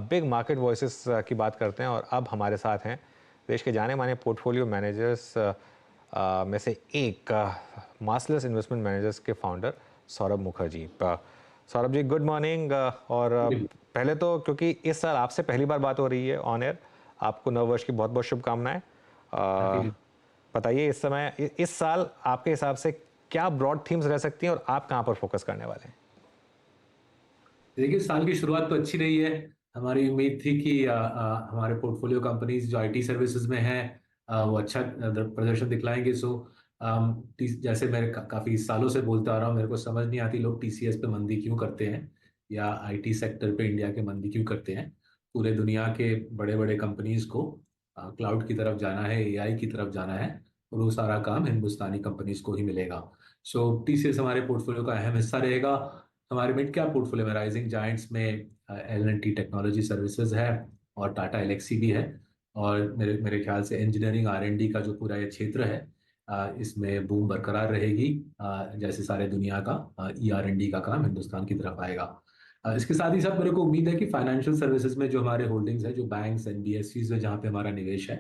Big market voices की बात करते हैं और अब हमारे साथ हैं देश के जाने माने पोर्टफोलियो मैनेजर्स में से एक मार्सलेस इन्वेस्टमेंट मैनेजर्स के founder Saurabh Mukherjee. Saurabh ji good morning. और पहले तो क्योंकि इस साल आपसे पहली बार बात हो रही है ऑन एयर, आपको नववर्ष की बहुत बहुत शुभकामनाएं। बताइए इस साल आपके हिसाब से क्या ब्रॉड थीम्स रह सकती हैं और आप कहां पर फोकस करने वाले हैं? देखिए, साल की शुरुआत तो अच्छी रही है। हमारी उम्मीद थी कि हमारे पोर्टफोलियो कंपनीज जो आईटी सर्विसेज में हैं वो अच्छा प्रदर्शन दिखलाएंगे। जैसे मैं काफी सालों से बोलता आ रहा हूँ, मेरे को समझ नहीं आती लोग टीसीएस पे मंदी क्यों करते हैं या आईटी सेक्टर पे इंडिया के मंदी क्यों करते हैं। पूरे दुनिया के बड़े बड़े कंपनीज को क्लाउड की तरफ जाना है, एआई की तरफ जाना है, और वो सारा काम हिंदुस्तानी कंपनीज को ही मिलेगा। टीसीएस हमारे पोर्टफोलियो का अहम हिस्सा रहेगा। हमारे मिड कैप पोर्टफोलियो में राइजिंग जायंट्स में एल&टी टेक्नोलॉजी सर्विसेज है और टाटा एलेक्सी भी है। और मेरे मेरे ख्याल से इंजीनियरिंग आर&डी का जो पूरा ये क्षेत्र है, इसमें बूम बरकरार रहेगी। जैसे सारे दुनिया का ई आर&डी का काम हिंदुस्तान की तरफ आएगा। इसके साथ ही साथ मेरे को उम्मीद है कि फाइनेंशियल सर्विसेज में जो हमारे होल्डिंग्स है, जो बैंक्स एनबीएफसीज में जहाँ पे हमारा निवेश है,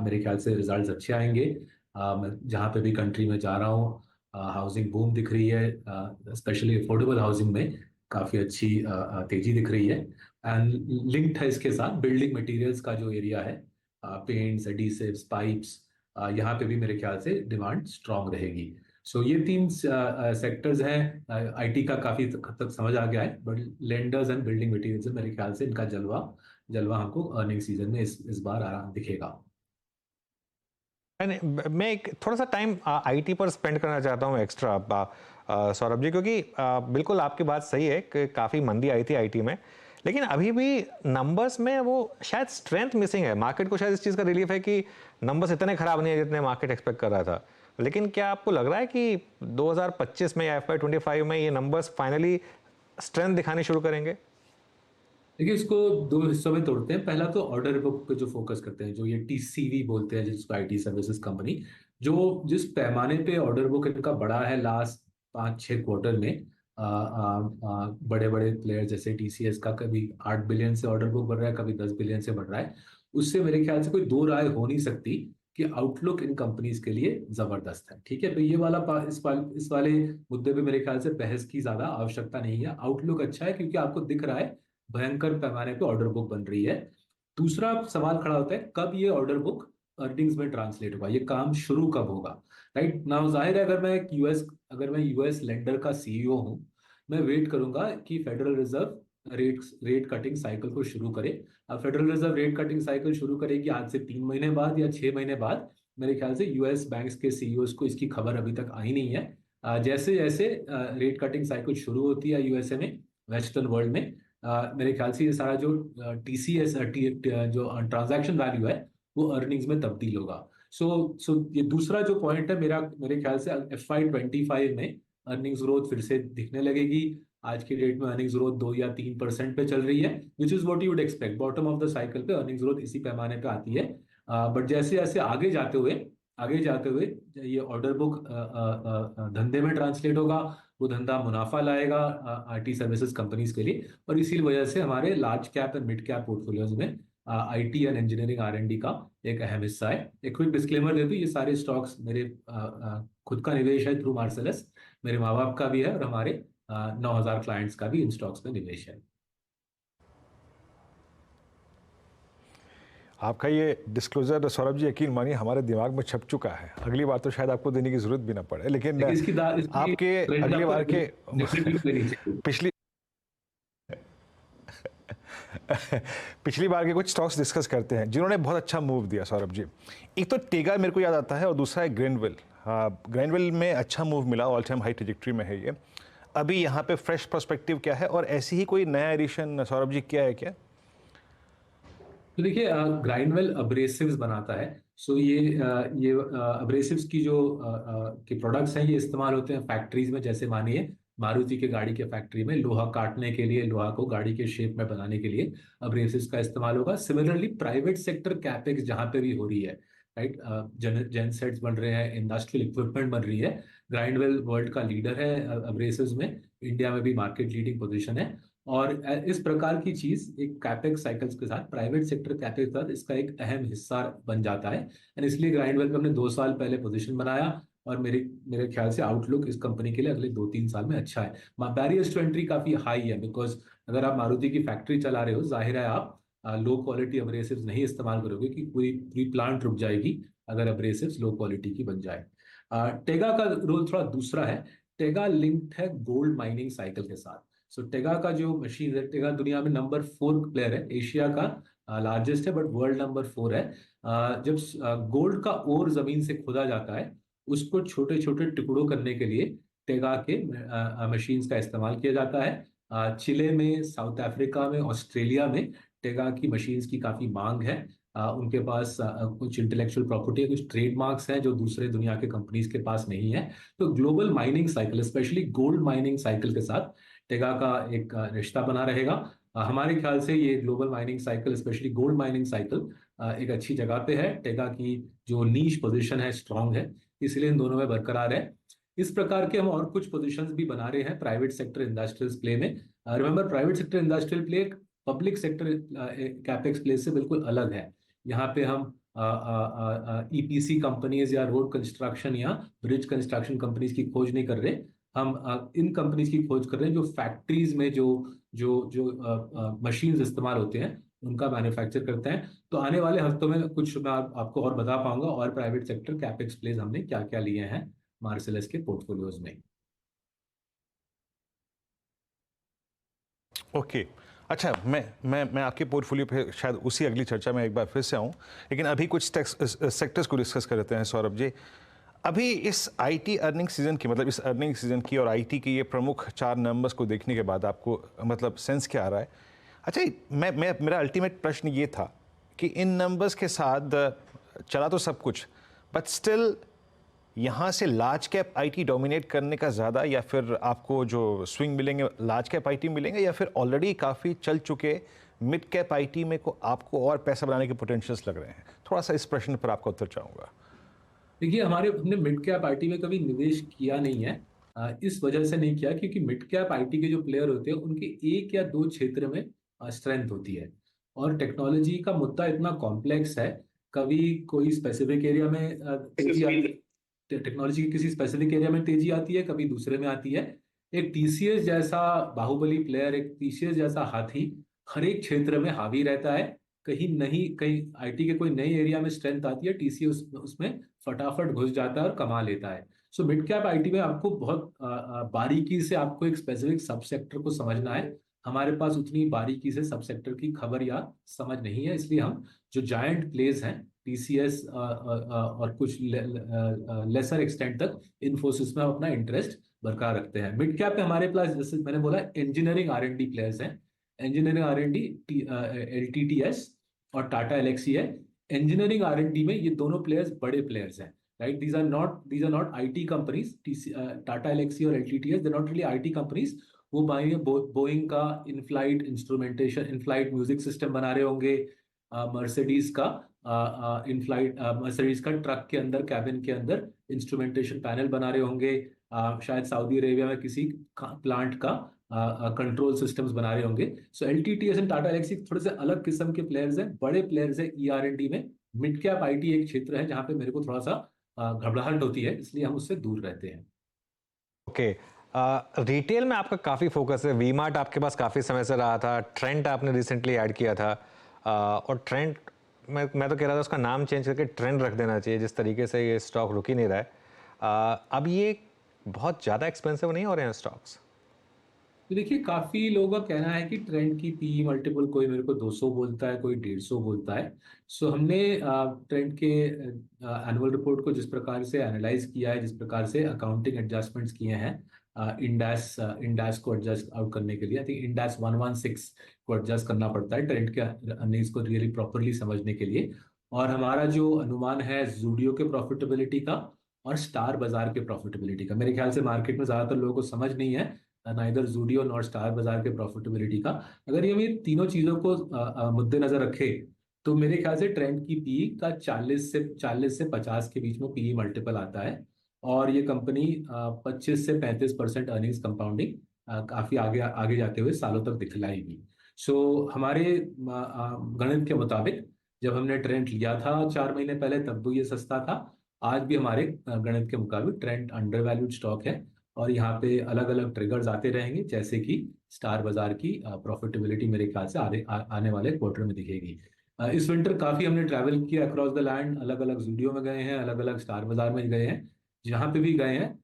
मेरे ख्याल से रिजल्ट्स अच्छे आएंगे। मैं जहाँ पे भी कंट्री में जा रहा हूँ, हाउसिंग बूम दिख रही है, स्पेशली अफोर्डेबल हाउसिंग में काफ़ी अच्छी तेजी दिख रही है। एंड लिंक्ड है इसके साथ बिल्डिंग मटेरियल्स का जो एरिया है, पेंट्स, एडिसिव्स, पाइप्स, यहाँ पे भी मेरे ख्याल से डिमांड स्ट्रांग रहेगी। ये तीन सेक्टर्स हैं। आईटी का काफ़ी हद तक समझ आ गया है, but lenders and building materials मेरे ख्याल से इनका जलवा जलवा हमको अर्निंग सीजन में इस बार आराम दिखेगा। मैं एक थोड़ा सा टाइम आईटी पर स्पेंड करना चाहता हूँ एक्स्ट्रा, सौरभ जी, क्योंकि बिल्कुल आपकी बात सही है कि काफ़ी मंदी आई थी आईटी में, लेकिन अभी भी नंबर्स में वो शायद स्ट्रेंथ मिसिंग है। मार्केट को शायद इस चीज़ का रिलीफ है कि नंबर्स इतने खराब नहीं है जितने मार्केट एक्सपेक्ट कर रहा था। लेकिन क्या आपको लग रहा है कि 2025 में या FY25 में ये नंबर्स फाइनली स्ट्रेंथ दिखाने शुरू करेंगे? देखिए, इसको दो हिस्सों में तोड़ते हैं। पहला तो ऑर्डर बुक पे जो फोकस करते हैं, जो ये टीसीवी बोलते हैं, जिसको आईटी सर्विसेज कंपनी, जो जिस पैमाने पे ऑर्डर बुक इनका बड़ा है लास्ट 5-6 क्वार्टर में, बड़े बड़े प्लेयर जैसे टीसीएस का कभी 8 बिलियन से ऑर्डर बुक बढ़ रहा है, कभी 10 बिलियन से बढ़ रहा है। उससे मेरे ख्याल से कोई दो राय हो नहीं सकती कि आउटलुक इन कंपनीज के लिए जबरदस्त है। ठीक है, तो ये वाला इस वाले मुद्दे पे मेरे ख्याल से बहस की ज्यादा आवश्यकता नहीं है। आउटलुक अच्छा है क्योंकि आपको दिख रहा है भयंकर पैमाने पे ऑर्डर बुक बन रही है। दूसरा सवाल खड़ा होता है, कब ये ऑर्डर बुक अर्निंग्स में ट्रांसलेट होगा, ये काम शुरू कब होगा। राइट नाउ जाहिर है, अगर मैं यूएस लेंडर का सीईओ हूं, मैं वेट करूंगा कि federal reserve rate cutting cycle को शुरू करे। अब federal reserve rate cutting cycle शुरू करेगी आज से 3 महीने बाद या 6 महीने बाद। मेरे ख्याल से यूएस बैंक्स के सीईओ को इसकी खबर अभी तक आई नहीं है। जैसे जैसे रेट कटिंग साइकिल शुरू होती है यूएसए में, वेस्टर्न वर्ल्ड में, मेरे ख्याल से ये सारा जो टीसीएस जो ट्रांजैक्शन वैल्यू है, वो अर्निंग्स में तब्दील होगा। सो ये दूसरा जो पॉइंट है मेरा, मेरे ख्याल से FY25 में अर्निंग्स ग्रोथ फिर से दिखने लगेगी। आज की डेट में अर्निंग्स ग्रोथ 2 या 3% पे चल रही है, which is what you would expect. Bottom of the cycle पे अर्निंग्स ग्रोथ इसी पैमाने पे आती है। बट जैसे जैसे आगे जाते हुए ये ऑर्डर बुक धंधे में ट्रांसलेट होगा, वो धंधा मुनाफा लाएगा आईटी सर्विसेज कंपनीज के लिए। और इसी वजह से हमारे large cap and mid cap portfolios में आईटी एंड इंजीनियरिंग आर&डी का एक अहम हिस्सा है। एक क्विक डिस्क्लेमर दे दूं, ये सारे स्टॉक्स मेरे खुद का निवेश है थ्रू मार्सेलस। मेरे माँ बाप का भी है और हमारे 9,000 क्लाइंट्स का भी इन स्टॉक्स में निवेश है। आपका ये डिस्क्लोजर सौरभ जी, यकीन मानिए हमारे दिमाग में छप चुका है। अगली बार तो शायद आपको देने की जरूरत भी ना पड़े। लेकिन आपके अगली बार के पिछली पिछली बार के कुछ स्टॉक्स डिस्कस करते हैं जिन्होंने बहुत अच्छा मूव दिया सौरभ जी। एक तो टेगा मेरे को याद आता है और दूसरा है ग्रेनवेल। ग्रेनवेल में अच्छा मूव मिला, ऑल टाइम हाई ट्रेजेक्टरी में है ये। अभी यहाँ पे फ्रेश पर्सपेक्टिव क्या है और ऐसी ही कोई नया एडिशन सौरभ जी क्या है क्या? तो देखिए, ग्राइंडवेल अब्रेसिव्स बनाता है। ये अब्रेसिव्स की जो के प्रोडक्ट्स हैं, ये इस्तेमाल होते हैं फैक्ट्रीज में। जैसे मानिए मारुति के गाड़ी के फैक्ट्री में लोहा काटने के लिए, लोहा को गाड़ी के शेप में बनाने के लिए अब्रेसिव्स का इस्तेमाल होगा। सिमिलरली प्राइवेट सेक्टर कैपेक्स जहां पे भी हो रही है, राइट, जेन सेट्स बन रहे हैं, इंडस्ट्रियल इक्विपमेंट बन रही है, ग्राइंडवेल वर्ल्ड का लीडर है अब्रेसिव्स में। इंडिया में भी मार्केट लीडिंग पोजीशन है। और इस प्रकार की चीज एक कैपेक्स साइकिल्स के साथ, प्राइवेट सेक्टर कैपेक्स के साथ इसका एक अहम हिस्सा बन जाता है। एंड इसलिए ग्राइंडवेल पे हमने 2 साल पहले पोजीशन बनाया, और मेरे मेरे ख्याल से आउटलुक इस कंपनी के लिए अगले 2-3 साल में अच्छा है। बैरियर्स टू एंट्री काफी हाई है, बिकॉज अगर आप मारुति की फैक्ट्री चला रहे हो, जाहिर है आप लो क्वालिटी अब्रेसिव्स नहीं इस्तेमाल करोगे, कि पूरी पूरी प्लांट रुक जाएगी अगर अब्रेसिव्स लो क्वालिटी की बन जाए। टेगा का रोल थोड़ा दूसरा है। टेगा लिंक्ड है गोल्ड माइनिंग साइकिल के साथ। सो टेगा का जो मशीन है, टेगा दुनिया में नंबर 4 प्लेयर है, एशिया का लार्जेस्ट है, बट वर्ल्ड नंबर 4 है। जब गोल्ड का ओर जमीन से खोदा जाता है, उसको छोटे छोटे टुकड़ों करने के लिए टेगा के मशीन्स का इस्तेमाल किया जाता है। चिले में, साउथ अफ्रीका में, ऑस्ट्रेलिया में टेगा की मशीन्स की काफी मांग है। उनके पास कुछ इंटेलेक्चुअल प्रॉपर्टी है, कुछ ट्रेडमार्क्स हैं जो दूसरे दुनिया के कंपनीज के पास नहीं है। तो global mining cycle, specially gold mining cycle के साथ टेगा का एक रिश्ता बना रहेगा। हमारे ख्याल से ये global mining cycle, specially gold mining cycle, एक अच्छी जगह पे है। टेगा की जो नीश पोजीशन है स्ट्रांग है, इसलिए इन दोनों में बरकरार है। इस प्रकार के हम और कुछ पोजीशंस भी बना रहे हैं प्राइवेट सेक्टर इंडस्ट्रियल प्ले में। Remember, private sector industrial play public sector capex play से बिल्कुल अलग है। यहाँ पे हम ईपीसी कंपनीज या रोड कंस्ट्रक्शन या ब्रिज कंस्ट्रक्शन कंपनीज की खोज नहीं कर रहे। हम इन कंपनीज की खोज कर रहे हैं जो फैक्ट्रीज में जो जो जो मशीन्स इस्तेमाल होते हैं उनका मैन्युफैक्चर करते हैं। तो आने वाले हफ्तों में कुछ मैं आपको और बता पाऊंगा, और प्राइवेट सेक्टर कैपेक्स प्लेस हमने क्या क्या लिए हैं मार्सेलस के पोर्टफोलियोज में। ओके अच्छा, मैं आपके पोर्टफोलियो पे शायद उसी अगली चर्चा में एक बार फिर से आऊँ, लेकिन अभी कुछ सेक्टर्स को डिस्कस कर लेते हैं सौरभ जी। अभी इस आईटी अर्निंग सीजन की, मतलब इस अर्निंग सीजन की और आईटी की ये प्रमुख 4 नंबर्स को देखने के बाद आपको मतलब सेंस क्या आ रहा है? अच्छा, मेरा अल्टीमेट प्रश्न ये था कि इन नंबर्स के साथ चला तो सब कुछ, बट स्टिल यहाँ से लार्ज कैप आईटी डोमिनेट करने का ज़्यादा, या फिर आपको जो स्विंग मिलेंगे लार्ज कैप आईटी मिलेंगे, या फिर ऑलरेडी काफ़ी चल चुके मिड कैप आईटी में को आपको और पैसा बनाने के पोटेंशियल्स लग रहे हैं? थोड़ा सा इस प्रश्न पर आपका उत्तर चाहूँगा। देखिए, हमने मिड कैप आईटी में कभी निवेश किया नहीं है। इस वजह से नहीं किया क्योंकि मिड कैप आईटी के जो प्लेयर होते हैं उनके एक या दो क्षेत्र में स्ट्रेंथ होती है, और टेक्नोलॉजी का मुद्दा इतना कॉम्प्लेक्स है। कभी कोई स्पेसिफिक एरिया में तेजी आती है, टेक्नोलॉजी की किसी स्पेसिफिक एरिया में तेजी आती है, कभी दूसरे में आती है। एक टीसीएस जैसा बाहुबली प्लेयर, एक टीसीएस जैसा हाथी हर एक क्षेत्र में हावी रहता है। कहीं नहीं कहीं आईटी के कोई नई एरिया में स्ट्रेंथ आती है, टीसीएस उसमें फटाफट घुस जाता है और कमा लेता है। सो मिड कैप आईटी में आपको बहुत बारीकी से आपको एक स्पेसिफिक सब सेक्टर को समझना है। हमारे पास उतनी बारीकी से सब सेक्टर की खबर या समझ नहीं है, इसलिए हम जो जायंट प्लेस हैं टीसीएस और कुछ लेसर एक्सटेंट तक इन्फोसिस में अपना इंटरेस्ट बरकरार रखते हैं। मिड कैप में हमारे पास, जैसे मैंने बोला, इंजीनियरिंग आरएनडी प्लेयर्स हैं। इंजीनियरिंग आरएनडी, एलटीटीएस और टाटा एलेक्सी है। इंजीनियरिंग आरएनडी में ये दोनों प्लेयर्स बड़े प्लेयर्स हैं, right? These are not IT companies. Tata Elxsi और LTTS, they not really IT companies. वो बोइंग का inflight instrumentation, inflight music system बना रहे होंगे। मर्सिडीज का मर्सिडीज का ट्रक के अंदर, कैबिन के अंदर इंस्ट्रूमेंटेशन पैनल बना रहे होंगे। शायद सऊदी अरेबिया में किसी प्लांट का कंट्रोल सिस्टम्स बना रहे होंगे। सो एलटीटीएस एंड टाटा एलेक्सी थोड़े से अलग किस्म के प्लेयर्स हैं, बड़े प्लेयर्स हैं ईआरएनडी में। मिड कैप आईटी एक क्षेत्र है जहां पे मेरे को थोड़ा सा घबराहट होती है, इसलिए हम उससे दूर रहते हैं। ओके, रिटेल में आपका काफ़ी फोकस है। वी मार्ट आपके पास काफ़ी समय से रहा था, ट्रेंट आपने रिसेंटली ऐड किया था, और ट्रेंट मैं तो कह रहा था उसका नाम चेंज करके ट्रेंड रख देना चाहिए, जिस तरीके से ये स्टॉक रुक ही नहीं रहा है। अब ये बहुत ज़्यादा एक्सपेंसिव नहीं हो रहे हैं स्टॉक्स? तो देखिए, काफी लोगों का कहना है कि ट्रेंड की पी मल्टीपल, कोई मेरे को 200 बोलता है, कोई 150 बोलता है। सो हमने ट्रेंड के एनुअल रिपोर्ट को जिस प्रकार से एनालाइज किया है, जिस प्रकार से अकाउंटिंग एडजस्टमेंट्स किए हैं, इंडास को एडजस्ट आउट करने के लिए, आई थिंक इंडास 116 को एडजस्ट करना पड़ता है ट्रेंड के अर्निंग्स को रियली प्रॉपरली समझने के लिए। और हमारा जो अनुमान है जूडियो के प्रॉफिटेबिलिटी का और स्टार बाजार के प्रॉफिटेबिलिटी का, मेरे ख्याल से मार्केट में ज्यादातर लोगों को समझ नहीं है नाइदर जूडियो नॉर स्टार बाजार के प्रॉफिटेबिलिटी का। अगर ये तीनों चीजों को मद्देनजर रखे तो मेरे ख्याल से ट्रेंड की पी का 40 से 50 के बीच में पी मल्टीपल आता है, और ये कंपनी 25 से 35% अर्निंग्स कंपाउंडिंग काफी आगे आगे जाते हुए सालों तक दिखलाएगी। सो हमारे गणित के मुताबिक जब हमने ट्रेंड लिया था 4 महीने पहले, तब भी ये सस्ता था। आज भी हमारे गणित के मुताबिक ट्रेंड अंडर वैल्यूड स्टॉक है, और यहाँ पे अलग अलग ट्रिगर्स आते रहेंगे, जैसे कि स्टार बाजार की प्रॉफिटेबिलिटी मेरे ख्याल से आने वाले क्वार्टर में दिखेगी। इस विंटर काफी हमने ट्रैवल किया अक्रॉस द लैंड, अलग अलग जूडियो में गए हैं, अलग अलग स्टार बाजार में गए हैं, जहाँ पे भी गए हैं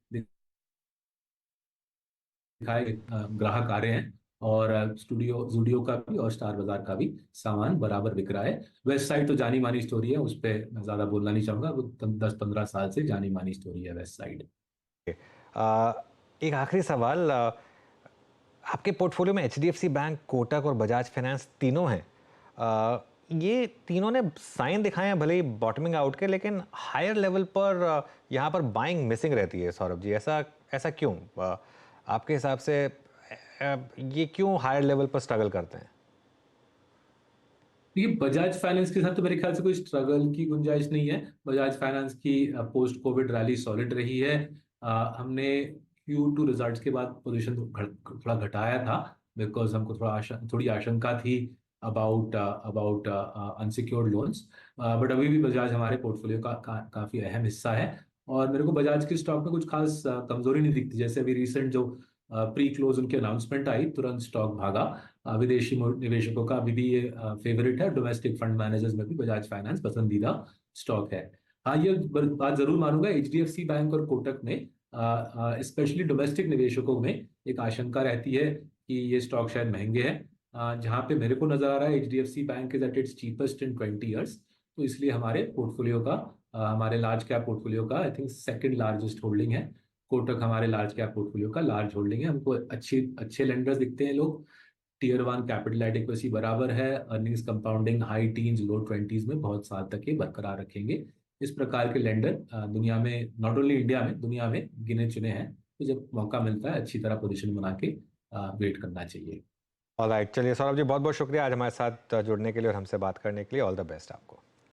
दिखाए ग्राहक आ रहे हैं, और स्टूडियो जूडियो का भी और स्टार बाजार का भी सामान बराबर बिक रहा है। वेस्ट साइड तो जानी मानी स्टोरी है, उस पर मैं ज्यादा बोलना नहीं चाहूंगा, वो 10-15 साल से जानी मानी स्टोरी है वेस्ट साइड। एक आखिरी सवाल, आपके पोर्टफोलियो में एचडीएफसी बैंक, कोटक और बजाज फाइनेंस तीनों हैं। ये तीनों ने साइन दिखाए हैं भले ही बॉटमिंग आउट के, लेकिन हायर लेवल पर यहाँ पर बाइंग मिसिंग रहती है। सौरभ जी, ऐसा क्यों? आपके हिसाब से ये क्यों हायर लेवल पर स्ट्रगल करते हैं? ये बजाज फाइनेंस के साथ तो मेरे ख्याल से कोई स्ट्रगल की गुंजाइश नहीं है। बजाज फाइनेंस की पोस्ट कोविड रैली सॉलिड रही है। हमने Q2 रिजल्ट्स के बाद पोजीशन थोड़ा घटाया था, बिकॉज हमको थोड़ी आशंका थी अबाउट अनसिक्योर्ड लोन्स, बट अभी भी बजाज हमारे पोर्टफोलियो का काफी अहम हिस्सा है, और मेरे को बजाज के स्टॉक में कुछ खास कमजोरी नहीं दिखती। जैसे अभी रिसेंट जो प्री क्लोज उनकी अनाउंसमेंट आई, तुरंत स्टॉक भागा। विदेशी निवेशकों का अभी भी ये फेवरेट है। डोमेस्टिक फंड मैनेजर्स में भी बजाज फाइनेंस पसंदीदा स्टॉक है। हाँ, ये बात जरूर मानूंगा, एचडीएफसी बैंक और कोटक में स्पेशली डोमेस्टिक निवेशकों में एक आशंका रहती है कि ये स्टॉक शायद महंगे हैं। जहाँ पे मेरे को नजर आ रहा है HDFC bank is at its cheapest in 20 years, तो इसलिए हमारे पोर्टफोलियो का हमारे लार्ज कैप पोर्टफोलियो का I think second largest holding है। कोटक हमारे लार्ज कैप पोर्टफोलियो का लार्ज होल्डिंग है। हमको अच्छे लेंडर्स दिखते हैं लोग। टियर 1 कैपिटल एडिक्वेसी बराबर है, अर्निंग्स कंपाउंडिंग हाई टीन्स लो 20s में बहुत साल तक ये बरकरार रखेंगे। इस प्रकार के लेंडर दुनिया में, नॉट ओनली इंडिया में, दुनिया में गिने चुने हैं। तो जब मौका मिलता है अच्छी तरह पोजीशन बना के वेट करना चाहिए। ऑलराइट, चलिए सौरभ जी, बहुत बहुत शुक्रिया आज हमारे साथ जुड़ने के लिए और हमसे बात करने के लिए। ऑल द बेस्ट आपको।